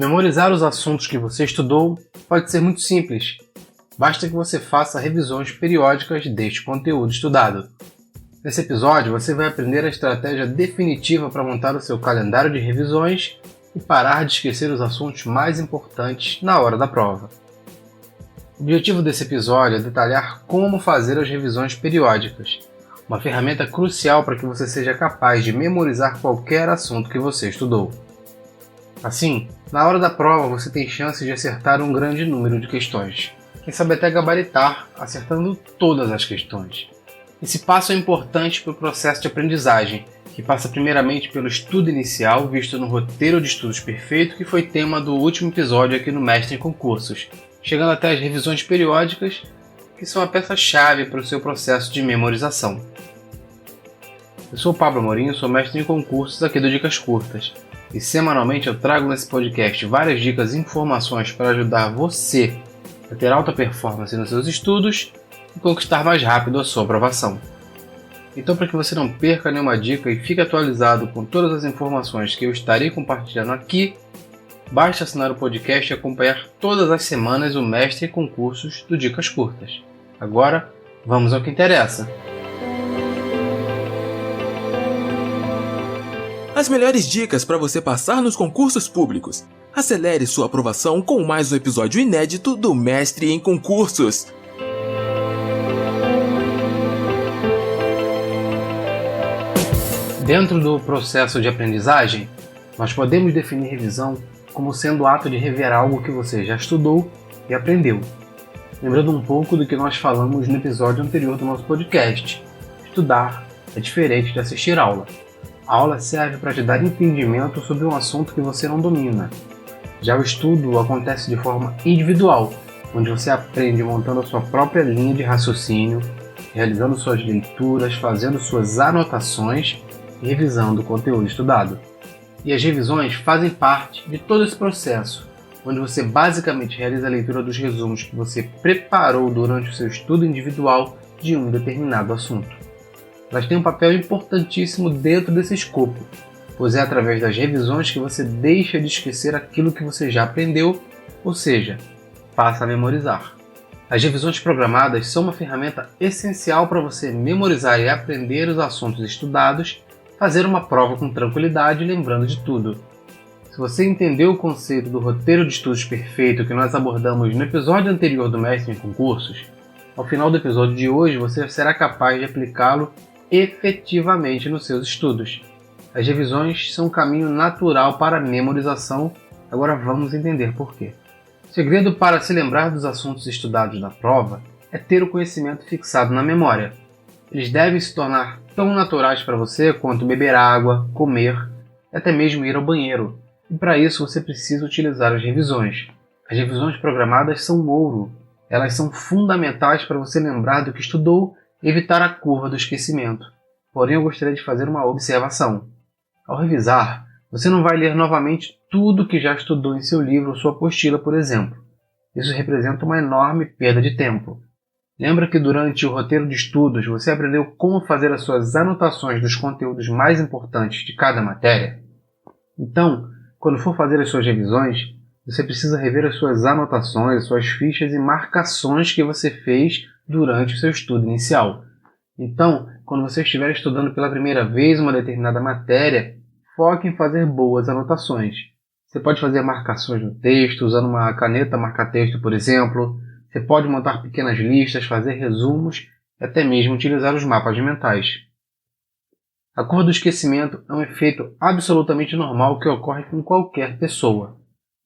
Memorizar os assuntos que você estudou pode ser muito simples. Basta que você faça revisões periódicas deste conteúdo estudado. Nesse episódio, você vai aprender a estratégia definitiva para montar o seu calendário de revisões e parar de esquecer os assuntos mais importantes na hora da prova. O objetivo desse episódio é detalhar como fazer as revisões periódicas, uma ferramenta crucial para que você seja capaz de memorizar qualquer assunto que você estudou. Assim, na hora da prova você tem chance de acertar um grande número de questões. Quem sabe até gabaritar, acertando todas as questões. Esse passo é importante para o processo de aprendizagem, que passa primeiramente pelo estudo inicial visto no roteiro de estudos perfeito, que foi tema do último episódio aqui no Mestre em Concursos, chegando até as revisões periódicas, que são a peça-chave para o seu processo de memorização. Eu sou o Pablo Amorim, sou mestre em concursos aqui do Dicas Curtas, e semanalmente eu trago nesse podcast várias dicas e informações para ajudar você a ter alta performance nos seus estudos e conquistar mais rápido a sua aprovação. Então, para que você não perca nenhuma dica e fique atualizado com todas as informações que eu estarei compartilhando aqui, basta assinar o podcast e acompanhar todas as semanas o Mestre em Concursos do Dicas Curtas. Agora, vamos ao que interessa. As melhores dicas para você passar nos concursos públicos. Acelere sua aprovação com mais um episódio inédito do Mestre em Concursos. Dentro do processo de aprendizagem, nós podemos definir revisão como sendo o ato de rever algo que você já estudou e aprendeu. Lembrando um pouco do que nós falamos no episódio anterior do nosso podcast. Estudar é diferente de assistir aula. A aula serve para te dar entendimento sobre um assunto que você não domina. Já o estudo acontece de forma individual, onde você aprende montando a sua própria linha de raciocínio, realizando suas leituras, fazendo suas anotações e revisando o conteúdo estudado. E as revisões fazem parte de todo esse processo, onde você basicamente realiza a leitura dos resumos que você preparou durante o seu estudo individual de um determinado assunto. Elas têm um papel importantíssimo dentro desse escopo, pois é através das revisões que você deixa de esquecer aquilo que você já aprendeu, ou seja, passa a memorizar. As revisões programadas são uma ferramenta essencial para você memorizar e aprender os assuntos estudados, fazer uma prova com tranquilidade, lembrando de tudo. Se você entendeu o conceito do roteiro de estudos perfeito que nós abordamos no episódio anterior do Mestre em Concursos, ao final do episódio de hoje você será capaz de aplicá-lo efetivamente nos seus estudos. As revisões são um caminho natural para a memorização, agora vamos entender por quê. O segredo para se lembrar dos assuntos estudados na prova é ter o conhecimento fixado na memória. Eles devem se tornar tão naturais para você quanto beber água, comer e até mesmo ir ao banheiro. E para isso você precisa utilizar as revisões. As revisões programadas são ouro. Elas são fundamentais para você lembrar do que estudou e evitar a curva do esquecimento. Porém, eu gostaria de fazer uma observação. Ao revisar, você não vai ler novamente tudo que já estudou em seu livro ou sua apostila, por exemplo. Isso representa uma enorme perda de tempo. Lembra que durante o roteiro de estudos você aprendeu como fazer as suas anotações dos conteúdos mais importantes de cada matéria? Então, quando for fazer as suas revisões, você precisa rever as suas anotações, suas fichas e marcações que você fez durante o seu estudo inicial. Então, quando você estiver estudando pela primeira vez uma determinada matéria, foque em fazer boas anotações. Você pode fazer marcações no texto, usando uma caneta marca-texto, por exemplo. Você pode montar pequenas listas, fazer resumos e até mesmo utilizar os mapas mentais. A curva do esquecimento é um efeito absolutamente normal que ocorre com qualquer pessoa.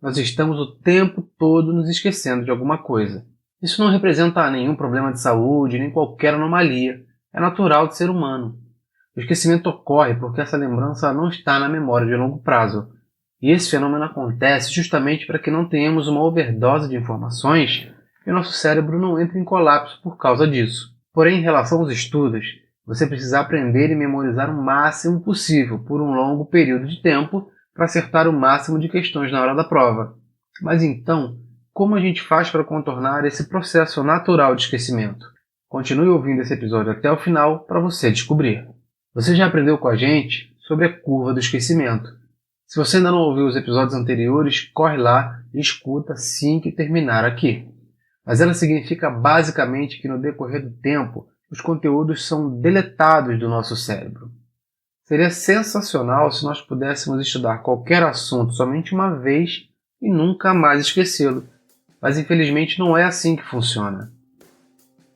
Nós estamos o tempo todo nos esquecendo de alguma coisa. Isso não representa nenhum problema de saúde, nem qualquer anomalia. É natural de ser humano. O esquecimento ocorre porque essa lembrança não está na memória de longo prazo. E esse fenômeno acontece justamente para que não tenhamos uma overdose de informações e o nosso cérebro não entre em colapso por causa disso. Porém, em relação aos estudos, você precisa aprender e memorizar o máximo possível por um longo período de tempo para acertar o máximo de questões na hora da prova. Mas então, como a gente faz para contornar esse processo natural de esquecimento? Continue ouvindo esse episódio até o final para você descobrir. Você já aprendeu com a gente sobre a curva do esquecimento. Se você ainda não ouviu os episódios anteriores, corre lá e escuta assim que terminar aqui. Mas ela significa basicamente que no decorrer do tempo, os conteúdos são deletados do nosso cérebro. Seria sensacional se nós pudéssemos estudar qualquer assunto somente uma vez e nunca mais esquecê-lo, mas infelizmente não é assim que funciona.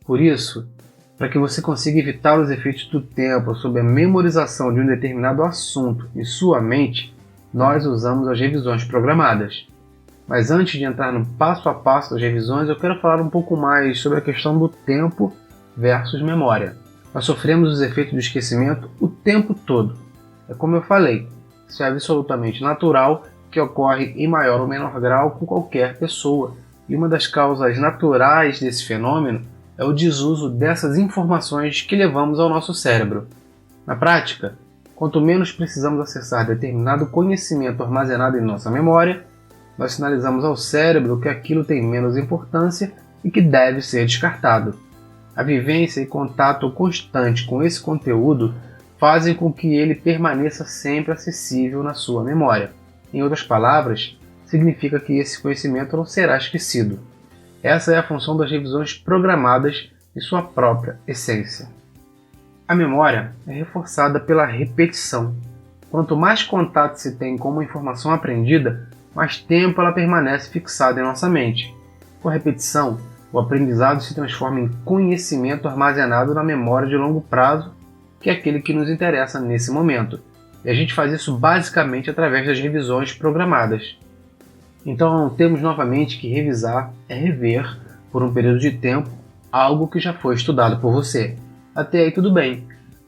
Por isso, para que você consiga evitar os efeitos do tempo sobre a memorização de um determinado assunto em sua mente, nós usamos as revisões programadas. Mas antes de entrar no passo a passo das revisões, eu quero falar um pouco mais sobre a questão do tempo versus memória. Nós sofremos os efeitos do esquecimento o tempo todo. É como eu falei, isso é absolutamente natural que ocorre em maior ou menor grau com qualquer pessoa. E uma das causas naturais desse fenômeno é o desuso dessas informações que levamos ao nosso cérebro. Na prática, quanto menos precisamos acessar determinado conhecimento armazenado em nossa memória, nós sinalizamos ao cérebro que aquilo tem menos importância e que deve ser descartado. A vivência e contato constante com esse conteúdo fazem com que ele permaneça sempre acessível na sua memória. Em outras palavras, significa que esse conhecimento não será esquecido. Essa é a função das revisões programadas e sua própria essência. A memória é reforçada pela repetição. Quanto mais contato se tem com uma informação aprendida, mais tempo ela permanece fixada em nossa mente. Com a repetição, o aprendizado se transforma em conhecimento armazenado na memória de longo prazo, que é aquele que nos interessa nesse momento. E a gente faz isso basicamente através das revisões programadas. Então, temos novamente que revisar é rever, por um período de tempo, algo que já foi estudado por você. Até aí tudo bem,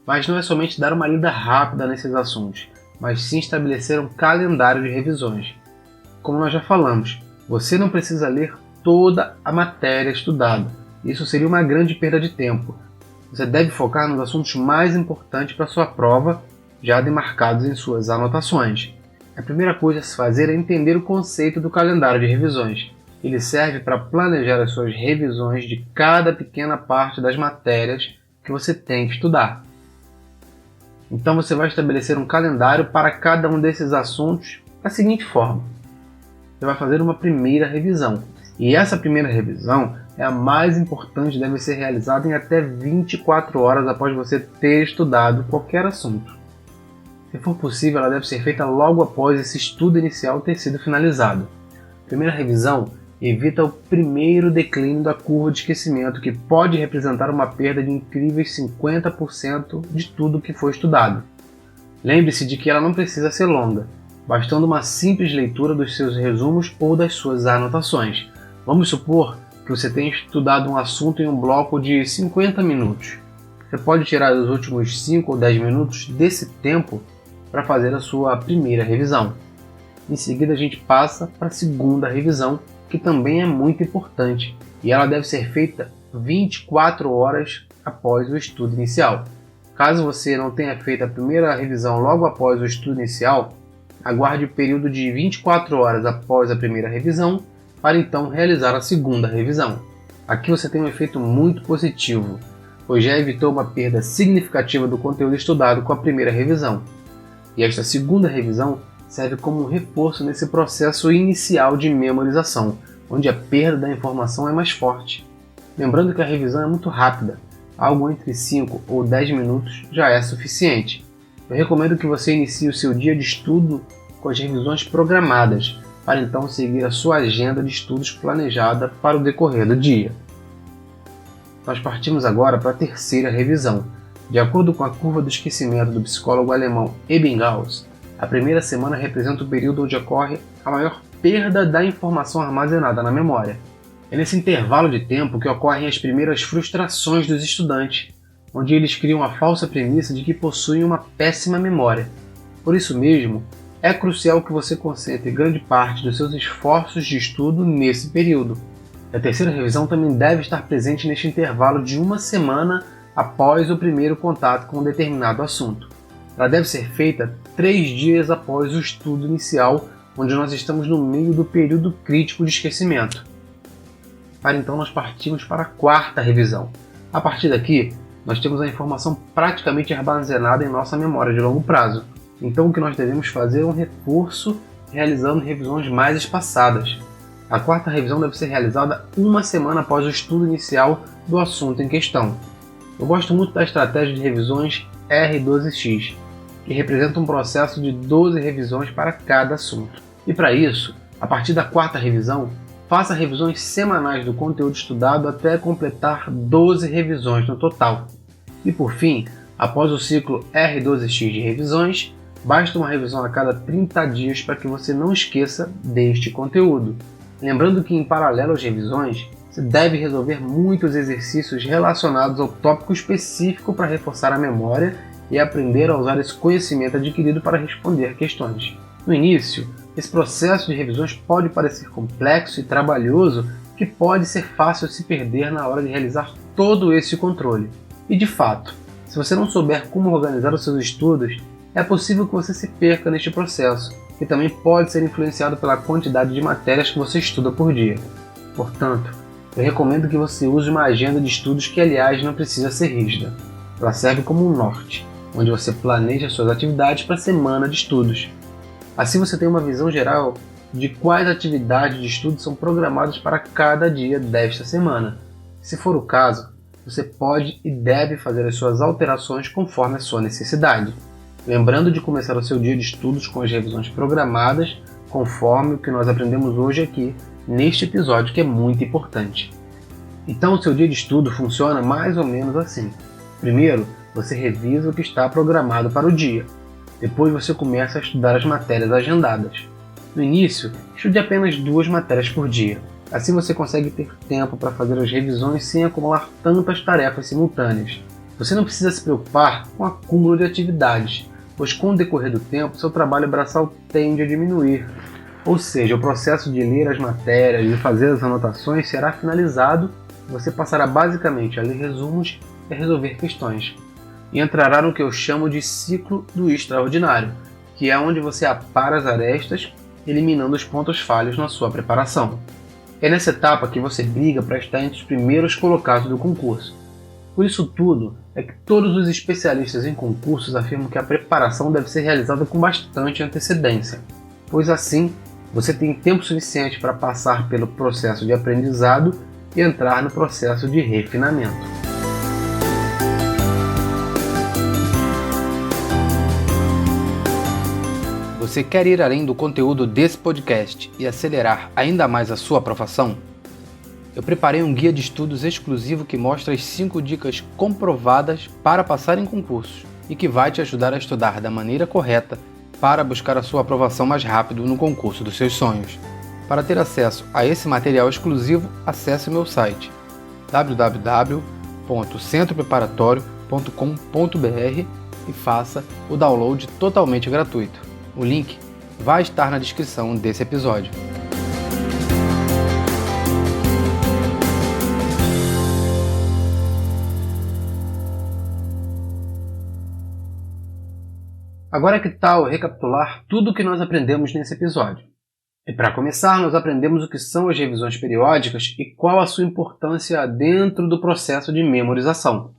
mas não é somente dar uma lida rápida nesses assuntos, mas sim estabelecer um calendário de revisões. Como nós já falamos, você não precisa ler toda a matéria estudada. Isso seria uma grande perda de tempo. Você deve focar nos assuntos mais importantes para sua prova, já demarcados em suas anotações. A primeira coisa a se fazer é entender o conceito do calendário de revisões. Ele serve para planejar as suas revisões de cada pequena parte das matérias que você tem que estudar. Então você vai estabelecer um calendário para cada um desses assuntos da seguinte forma. Você vai fazer uma primeira revisão. E essa primeira revisão é a mais importante e deve ser realizada em até 24 horas após você ter estudado qualquer assunto. Se for possível, ela deve ser feita logo após esse estudo inicial ter sido finalizado. A primeira revisão evita o primeiro declínio da curva de esquecimento, que pode representar uma perda de incríveis 50% de tudo que foi estudado. Lembre-se de que ela não precisa ser longa, bastando uma simples leitura dos seus resumos ou das suas anotações. Vamos supor que você tenha estudado um assunto em um bloco de 50 minutos. Você pode tirar os últimos 5 ou 10 minutos desse tempo para fazer a sua primeira revisão. Em seguida a gente passa para a segunda revisão, que também é muito importante, e ela deve ser feita 24 horas após o estudo inicial. Caso você não tenha feito a primeira revisão logo após o estudo inicial, aguarde o período de 24 horas após a primeira revisão para então realizar a segunda revisão. Aqui você tem um efeito muito positivo, pois já evitou uma perda significativa do conteúdo estudado com a primeira revisão. E esta segunda revisão serve como um reforço nesse processo inicial de memorização, onde a perda da informação é mais forte. Lembrando que a revisão é muito rápida, algo entre 5 ou 10 minutos já é suficiente. Eu recomendo que você inicie o seu dia de estudo com as revisões programadas, para então seguir a sua agenda de estudos planejada para o decorrer do dia. Nós partimos agora para a terceira revisão. De acordo com a curva do esquecimento do psicólogo alemão Ebbinghaus, a primeira semana representa o período onde ocorre a maior perda da informação armazenada na memória. É nesse intervalo de tempo que ocorrem as primeiras frustrações dos estudantes, onde eles criam a falsa premissa de que possuem uma péssima memória. Por isso mesmo, é crucial que você concentre grande parte dos seus esforços de estudo nesse período. A terceira revisão também deve estar presente neste intervalo de uma semana após o primeiro contato com um determinado assunto. Ela deve ser feita 3 dias após o estudo inicial, onde nós estamos no meio do período crítico de esquecimento. Para então nós partimos para a quarta revisão. A partir daqui, nós temos a informação praticamente armazenada em nossa memória de longo prazo. Então o que nós devemos fazer é um reforço realizando revisões mais espaçadas. A quarta revisão deve ser realizada uma semana após o estudo inicial do assunto em questão. Eu gosto muito da estratégia de revisões R12X, que representa um processo de 12 revisões para cada assunto. E para isso, a partir da quarta revisão, faça revisões semanais do conteúdo estudado até completar 12 revisões no total. E por fim, após o ciclo R12X de revisões, basta uma revisão a cada 30 dias para que você não esqueça deste conteúdo. Lembrando que em paralelo às revisões, você deve resolver muitos exercícios relacionados ao tópico específico para reforçar a memória e aprender a usar esse conhecimento adquirido para responder questões. No início, esse processo de revisões pode parecer complexo e trabalhoso, que pode ser fácil se perder na hora de realizar todo esse controle. E de fato, se você não souber como organizar os seus estudos, é possível que você se perca neste processo, que também pode ser influenciado pela quantidade de matérias que você estuda por dia. Portanto, eu recomendo que você use uma agenda de estudos que, aliás, não precisa ser rígida. Ela serve como um norte, onde você planeja suas atividades para a semana de estudos. Assim você tem uma visão geral de quais atividades de estudo são programadas para cada dia desta semana. Se for o caso, você pode e deve fazer as suas alterações conforme a sua necessidade, lembrando de começar o seu dia de estudos com as revisões programadas, conforme o que nós aprendemos hoje aqui neste episódio, que é muito importante. Então o seu dia de estudo funciona mais ou menos assim. Primeiro, você revisa o que está programado para o dia. Depois você começa a estudar as matérias agendadas. No início, estude apenas 2 matérias por dia. Assim você consegue ter tempo para fazer as revisões sem acumular tantas tarefas simultâneas. Você não precisa se preocupar com o acúmulo de atividades, pois com o decorrer do tempo, seu trabalho braçal tende a diminuir. Ou seja, o processo de ler as matérias e fazer as anotações será finalizado e você passará basicamente a ler resumos e a resolver questões. E entrará no que eu chamo de ciclo do extraordinário, que é onde você apara as arestas, eliminando os pontos falhos na sua preparação. É nessa etapa que você briga para estar entre os primeiros colocados do concurso. Por isso tudo é que todos os especialistas em concursos afirmam que a preparação deve ser realizada com bastante antecedência, pois assim você tem tempo suficiente para passar pelo processo de aprendizado e entrar no processo de refinamento. Você quer ir além do conteúdo desse podcast e acelerar ainda mais a sua aprovação? Eu preparei um guia de estudos exclusivo que mostra as 5 dicas comprovadas para passar em concursos e que vai te ajudar a estudar da maneira correta para buscar a sua aprovação mais rápido no concurso dos seus sonhos. Para ter acesso a esse material exclusivo, acesse o meu site www.centropreparatório.com.br e faça o download totalmente gratuito. O link vai estar na descrição desse episódio. Agora que tal recapitular tudo o que nós aprendemos nesse episódio? E para começar, nós aprendemos o que são as revisões periódicas e qual a sua importância dentro do processo de memorização.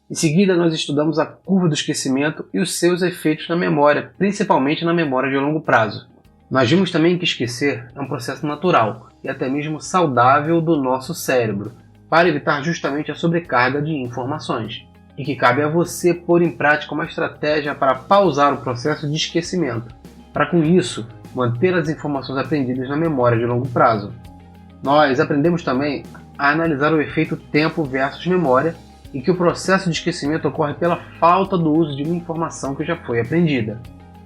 Em seguida, nós estudamos a curva do esquecimento e os seus efeitos na memória, principalmente na memória de longo prazo. Nós vimos também que esquecer é um processo natural e até mesmo saudável do nosso cérebro, para evitar justamente a sobrecarga de informações, e que cabe a você pôr em prática uma estratégia para pausar o processo de esquecimento, para com isso manter as informações aprendidas na memória de longo prazo. Nós aprendemos também a analisar o efeito tempo versus memória, e que o processo de esquecimento ocorre pela falta do uso de uma informação que já foi aprendida.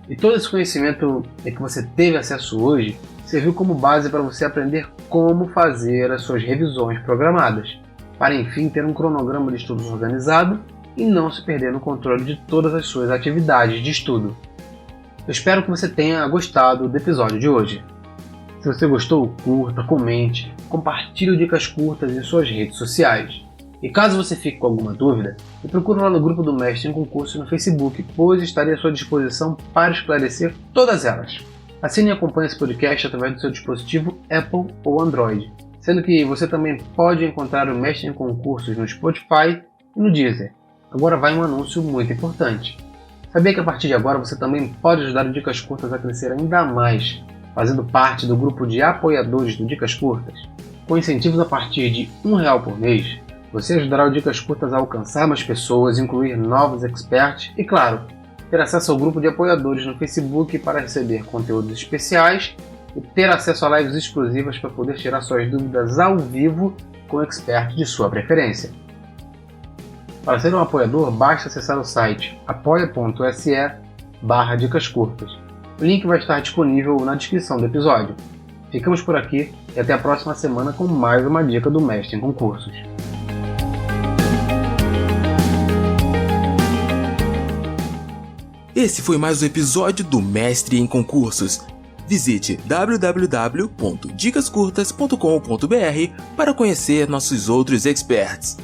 E todo esse conhecimento que você teve acesso hoje serviu como base para você aprender como fazer as suas revisões programadas, para enfim ter um cronograma de estudos organizado e não se perder no controle de todas as suas atividades de estudo. Eu espero que você tenha gostado do episódio de hoje. Se você gostou, curta, comente, compartilhe dicas curtas em suas redes sociais. E caso você fique com alguma dúvida, me procure lá no grupo do Mestre em Concurso no Facebook, pois estarei à sua disposição para esclarecer todas elas. Assine e acompanhe esse podcast através do seu dispositivo Apple ou Android, sendo que você também pode encontrar o Mestre em Concursos no Spotify e no Deezer. Agora vai um anúncio muito importante. Sabia que a partir de agora você também pode ajudar o Dicas Curtas a crescer ainda mais, fazendo parte do grupo de apoiadores do Dicas Curtas? Com incentivos a partir de R$1 por mês, você ajudará o Dicas Curtas a alcançar mais pessoas, incluir novos experts e, claro, ter acesso ao grupo de apoiadores no Facebook para receber conteúdos especiais e ter acesso a lives exclusivas para poder tirar suas dúvidas ao vivo com o expert de sua preferência. Para ser um apoiador, basta acessar o site apoia.se/Dicas Curtas. O link vai estar disponível na descrição do episódio. Ficamos por aqui e até a próxima semana com mais uma dica do Mestre em Concursos. Esse foi mais um episódio do Mestre em Concursos. Visite www.dicascurtas.com.br para conhecer nossos outros experts.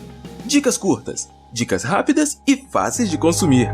Dicas curtas, dicas rápidas e fáceis de consumir.